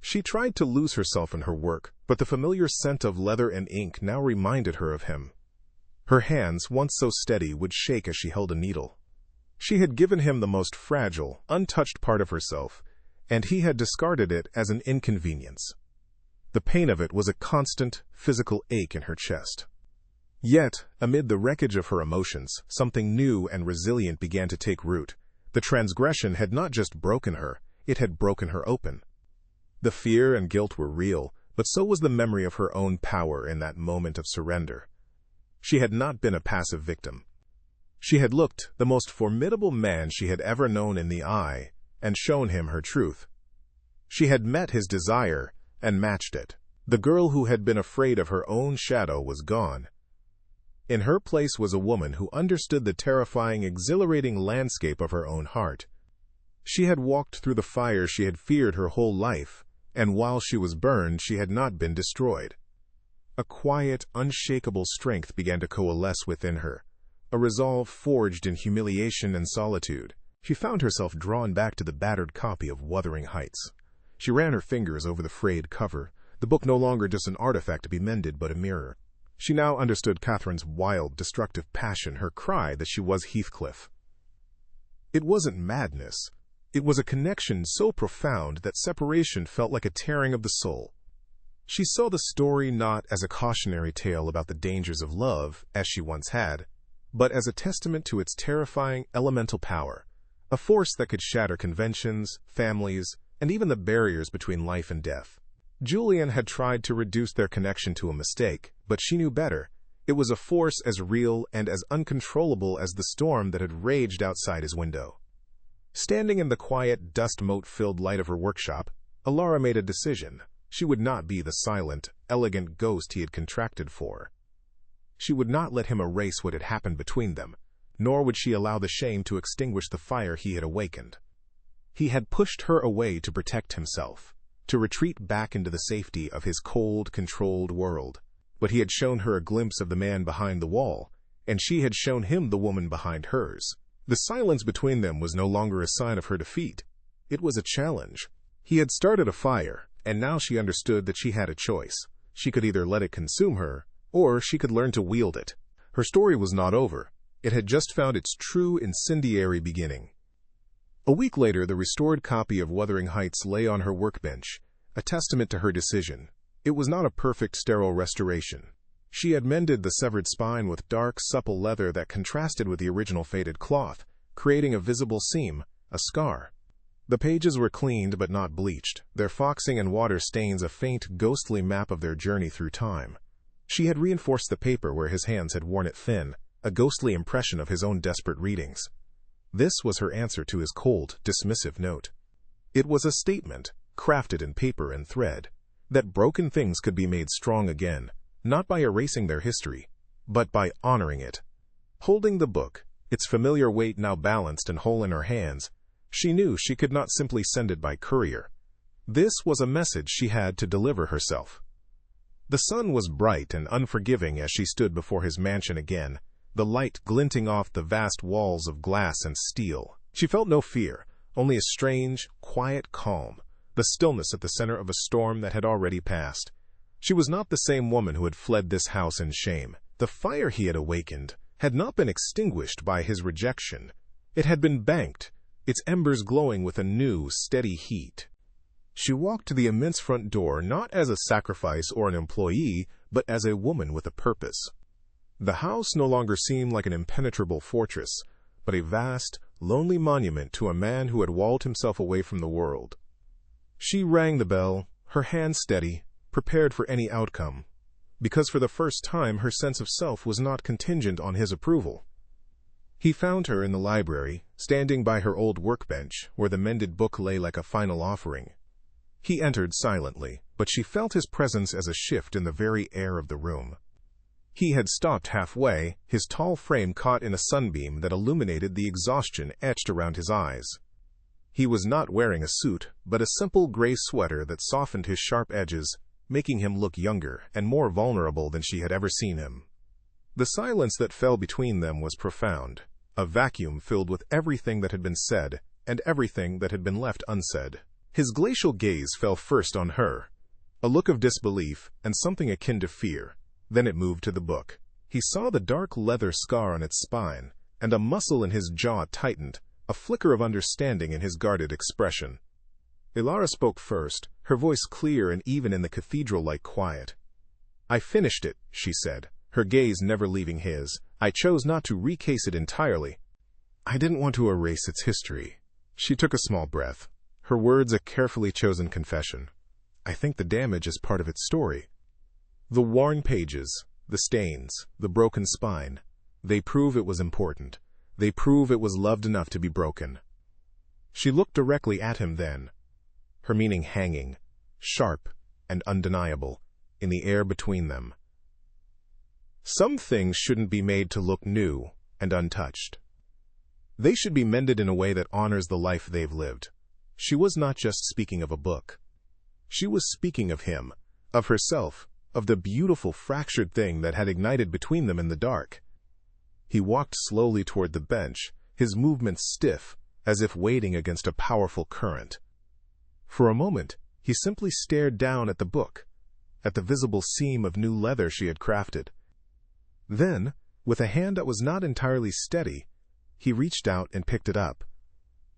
She tried to lose herself in her work, but the familiar scent of leather and ink now reminded her of him. Her hands, once so steady, would shake as she held a needle. She had given him the most fragile, untouched part of herself, and he had discarded it as an inconvenience. The pain of it was a constant, physical ache in her chest. Yet, amid the wreckage of her emotions, something new and resilient began to take root. The transgression had not just broken her, it had broken her open. The fear and guilt were real, but so was the memory of her own power in that moment of surrender. She had not been a passive victim. She had looked the most formidable man she had ever known in the eye and shown him her truth. She had met his desire and matched it. The girl who had been afraid of her own shadow was gone. In her place was a woman who understood the terrifying, exhilarating landscape of her own heart. She had walked through the fire she had feared her whole life, and while she was burned, she had not been destroyed. A quiet, unshakable strength began to coalesce within her, a resolve forged in humiliation and solitude. She found herself drawn back to the battered copy of Wuthering Heights. She ran her fingers over the frayed cover, the book no longer just an artifact to be mended but a mirror. She now understood Catherine's wild, destructive passion, her cry that she was Heathcliff. It wasn't madness. It was a connection so profound that separation felt like a tearing of the soul. She saw the story not as a cautionary tale about the dangers of love, as she once had, but as a testament to its terrifying elemental power, a force that could shatter conventions, families, and even the barriers between life and death. Julian had tried to reduce their connection to a mistake, but she knew better. It was a force as real and as uncontrollable as the storm that had raged outside his window. Standing in the quiet, dust-mote-filled light of her workshop, Alara made a decision. She would not be the silent, elegant ghost he had contracted for. She would not let him erase what had happened between them, nor would she allow the shame to extinguish the fire he had awakened. He had pushed her away to protect himself, to retreat back into the safety of his cold, controlled world. But he had shown her a glimpse of the man behind the wall, and she had shown him the woman behind hers. The silence between them was no longer a sign of her defeat. It was a challenge. He had started a fire, and now she understood that she had a choice. She could either let it consume her, or she could learn to wield it. Her story was not over. It had just found its true incendiary beginning. A week later, the restored copy of Wuthering Heights lay on her workbench, a testament to her decision. It was not a perfect, sterile restoration. She had mended the severed spine with dark, supple leather that contrasted with the original faded cloth, creating a visible seam, a scar. The pages were cleaned but not bleached, their foxing and water stains a faint, ghostly map of their journey through time. She had reinforced the paper where his hands had worn it thin, a ghostly impression of his own desperate readings. This was her answer to his cold, dismissive note. It was a statement, crafted in paper and thread, that broken things could be made strong again, not by erasing their history, but by honoring it. Holding the book, its familiar weight now balanced and whole in her hands, she knew she could not simply send it by courier. This was a message she had to deliver herself. The sun was bright and unforgiving as she stood before his mansion again, the light glinting off the vast walls of glass and steel. She felt no fear, only a strange, quiet calm, the stillness at the center of a storm that had already passed. She was not the same woman who had fled this house in shame. The fire he had awakened had not been extinguished by his rejection. It had been banked, its embers glowing with a new, steady heat. She walked to the immense front door not as a sacrifice or an employee, but as a woman with a purpose. The house no longer seemed like an impenetrable fortress, but a vast, lonely monument to a man who had walled himself away from the world. She rang the bell, her hand steady, prepared for any outcome, because for the first time her sense of self was not contingent on his approval. He found her in the library, standing by her old workbench, where the mended book lay like a final offering. He entered silently, but she felt his presence as a shift in the very air of the room. He had stopped halfway, his tall frame caught in a sunbeam that illuminated the exhaustion etched around his eyes. He was not wearing a suit, but a simple gray sweater that softened his sharp edges, making him look younger and more vulnerable than she had ever seen him. The silence that fell between them was profound, a vacuum filled with everything that had been said and everything that had been left unsaid. His glacial gaze fell first on her, a look of disbelief and something akin to fear. Then it moved to the book. He saw the dark leather scar on its spine, and a muscle in his jaw tightened, a flicker of understanding in his guarded expression. Ilara spoke first, her voice clear and even in the cathedral-like quiet. "I finished it," she said, her gaze never leaving his. "I chose not to recase it entirely. I didn't want to erase its history." She took a small breath, her words a carefully chosen confession. "I think the damage is part of its story. The worn pages, the stains, the broken spine, they prove it was important. They prove it was loved enough to be broken." She looked directly at him then, her meaning hanging, sharp and undeniable, in the air between them. Some things shouldn't be made to look new and untouched. They should be mended in a way that honors the life they've lived. She was not just speaking of a book. She was speaking of him, of herself, of the beautiful fractured thing that had ignited between them in the dark. He walked slowly toward the bench, his movements stiff, as if wading against a powerful current. For a moment, he simply stared down at the book, at the visible seam of new leather she had crafted. Then, with a hand that was not entirely steady, he reached out and picked it up.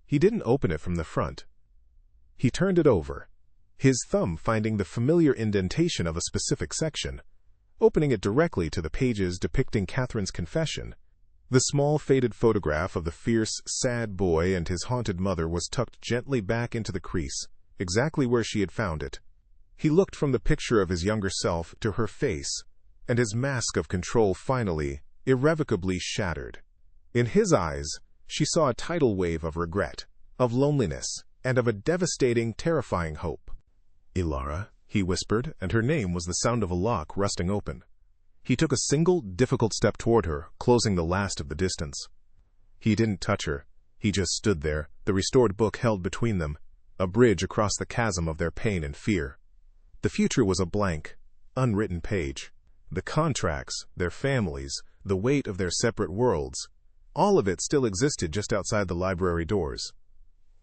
He didn't open it from the front. He turned it over, his thumb finding the familiar indentation of a specific section, opening it directly to the pages depicting Catherine's confession. The small faded photograph of the fierce, sad boy and his haunted mother was tucked gently back into the crease, exactly where she had found it. He looked from the picture of his younger self to her face, and his mask of control finally, irrevocably shattered. In his eyes, she saw a tidal wave of regret, of loneliness, and of a devastating, terrifying hope. "Ilara," he whispered, and her name was the sound of a lock rusting open. He took a single, difficult step toward her, closing the last of the distance. He didn't touch her. He just stood there, the restored book held between them, a bridge across the chasm of their pain and fear. The future was a blank, unwritten page. The contracts, their families, the weight of their separate worlds, all of it still existed just outside the library doors.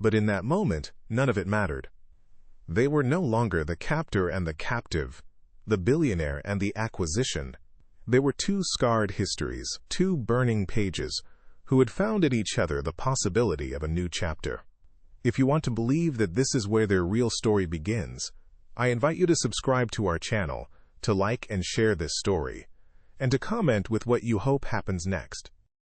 But in that moment, none of it mattered. They were no longer the captor and the captive, the billionaire and the acquisition. They were two scarred histories, two burning pages, who had found in each other the possibility of a new chapter. If you want to believe that this is where their real story begins, I invite you to subscribe to our channel, to like and share this story, and to comment with what you hope happens next.